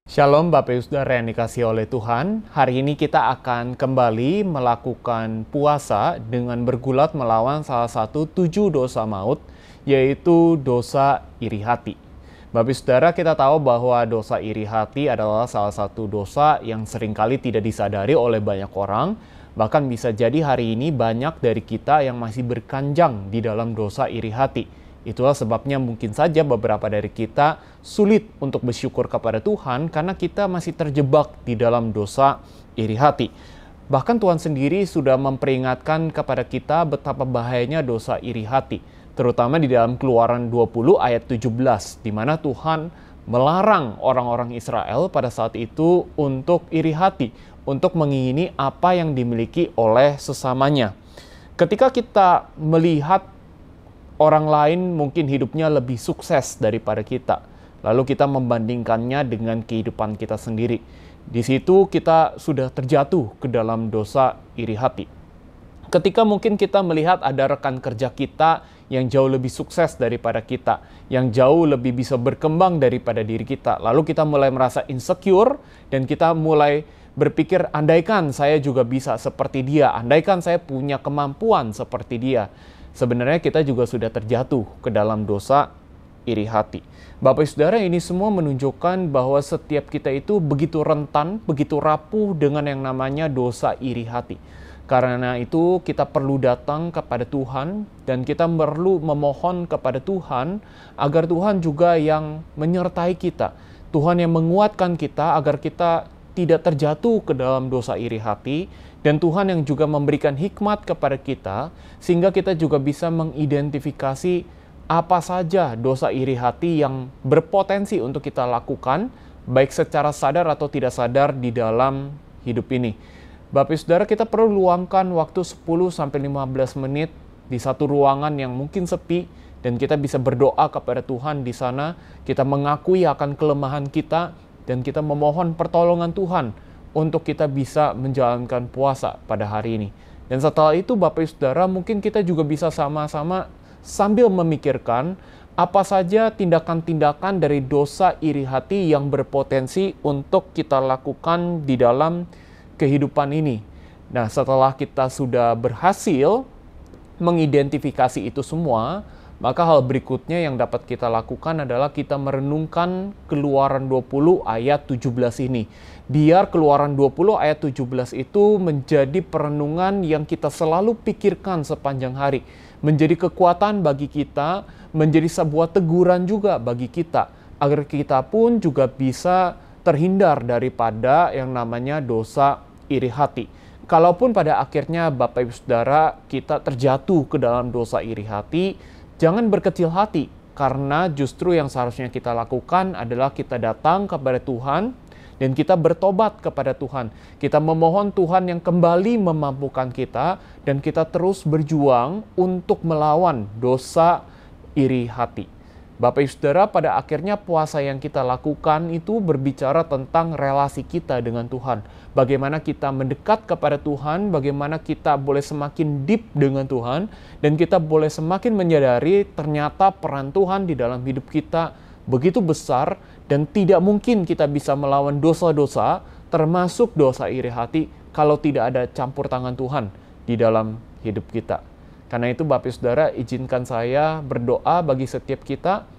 Shalom Bapak Ibu Saudara yang dikasihi oleh Tuhan. Hari ini kita akan kembali melakukan puasa dengan bergulat melawan salah satu 7 dosa maut, yaitu dosa iri hati. Bapak Ibu Saudara, kita tahu bahwa dosa iri hati adalah salah satu dosa yang seringkali tidak disadari oleh banyak orang. Bahkan bisa jadi hari ini banyak dari kita yang masih berkanjang di dalam dosa iri hati. Itulah sebabnya mungkin saja beberapa dari kita sulit untuk bersyukur kepada Tuhan karena kita masih terjebak di dalam dosa iri hati. Bahkan Tuhan sendiri sudah memperingatkan kepada kita betapa bahayanya dosa iri hati. Terutama di dalam Keluaran 20 ayat 17, di mana Tuhan melarang orang-orang Israel pada saat itu untuk iri hati, untuk mengingini apa yang dimiliki oleh sesamanya. Ketika kita melihat orang lain mungkin hidupnya lebih sukses daripada kita, lalu kita membandingkannya dengan kehidupan kita sendiri. Di situ kita sudah terjatuh ke dalam dosa iri hati. Ketika mungkin kita melihat ada rekan kerja kita yang jauh lebih sukses daripada kita, yang jauh lebih bisa berkembang daripada diri kita, lalu kita mulai merasa insecure dan kita mulai berpikir, andaikan saya juga bisa seperti dia, andaikan saya punya kemampuan seperti dia. Sebenarnya kita juga sudah terjatuh ke dalam dosa iri hati. Bapak Saudara, ini semua menunjukkan bahwa setiap kita itu begitu rentan, begitu rapuh dengan yang namanya dosa iri hati. Karena itu kita perlu datang kepada Tuhan dan kita perlu memohon kepada Tuhan agar Tuhan juga yang menyertai kita. Tuhan yang menguatkan kita agar kita tidak terjatuh ke dalam dosa iri hati, dan Tuhan yang juga memberikan hikmat kepada kita sehingga kita juga bisa mengidentifikasi apa saja dosa iri hati yang berpotensi untuk kita lakukan baik secara sadar atau tidak sadar di dalam hidup ini. Bapak Saudara, kita perlu luangkan waktu 10-15 menit di satu ruangan yang mungkin sepi dan kita bisa berdoa kepada Tuhan di sana. Kita mengakui akan kelemahan kita dan kita memohon pertolongan Tuhan untuk kita bisa menjalankan puasa pada hari ini. Dan setelah itu Bapak Ibu Saudara, mungkin kita juga bisa sama-sama sambil memikirkan apa saja tindakan-tindakan dari dosa iri hati yang berpotensi untuk kita lakukan di dalam kehidupan ini. Nah, setelah kita sudah berhasil mengidentifikasi itu semua, maka hal berikutnya yang dapat kita lakukan adalah kita merenungkan Keluaran 20 ayat 17 ini. Biar Keluaran 20 ayat 17 itu menjadi perenungan yang kita selalu pikirkan sepanjang hari. Menjadi kekuatan bagi kita, menjadi sebuah teguran juga bagi kita. Agar kita pun juga bisa terhindar daripada yang namanya dosa iri hati. Kalaupun pada akhirnya Bapak Ibu Saudara kita terjatuh ke dalam dosa iri hati, jangan berkecil hati, karena justru yang seharusnya kita lakukan adalah kita datang kepada Tuhan dan kita bertobat kepada Tuhan. Kita memohon Tuhan yang kembali memampukan kita dan kita terus berjuang untuk melawan dosa iri hati. Bapak Ibu Saudara, pada akhirnya puasa yang kita lakukan itu berbicara tentang relasi kita dengan Tuhan. Bagaimana kita mendekat kepada Tuhan, bagaimana kita boleh semakin deep dengan Tuhan, dan kita boleh semakin menyadari ternyata peran Tuhan di dalam hidup kita begitu besar, dan tidak mungkin kita bisa melawan dosa-dosa, termasuk dosa iri hati, kalau tidak ada campur tangan Tuhan di dalam hidup kita. Karena itu Bapak Saudara, izinkan saya berdoa bagi setiap kita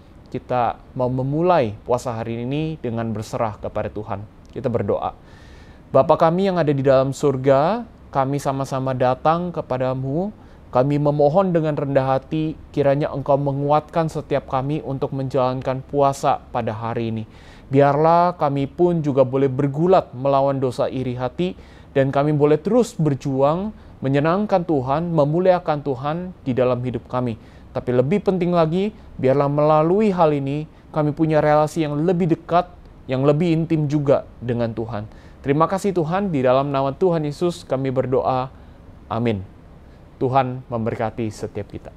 mau memulai puasa hari ini dengan berserah kepada Tuhan. Kita berdoa. Bapa kami yang ada di dalam surga, kami sama-sama datang kepadamu. Kami memohon dengan rendah hati, kiranya Engkau menguatkan setiap kami untuk menjalankan puasa pada hari ini. Biarlah kami pun juga boleh bergulat melawan dosa iri hati, dan kami boleh terus berjuang menyenangkan Tuhan, memuliakan Tuhan di dalam hidup kami. Tapi lebih penting lagi, biarlah melalui hal ini kami punya relasi yang lebih dekat, yang lebih intim juga dengan Tuhan. Terima kasih Tuhan, di dalam nama Tuhan Yesus kami berdoa. Amin. Tuhan memberkati setiap kita.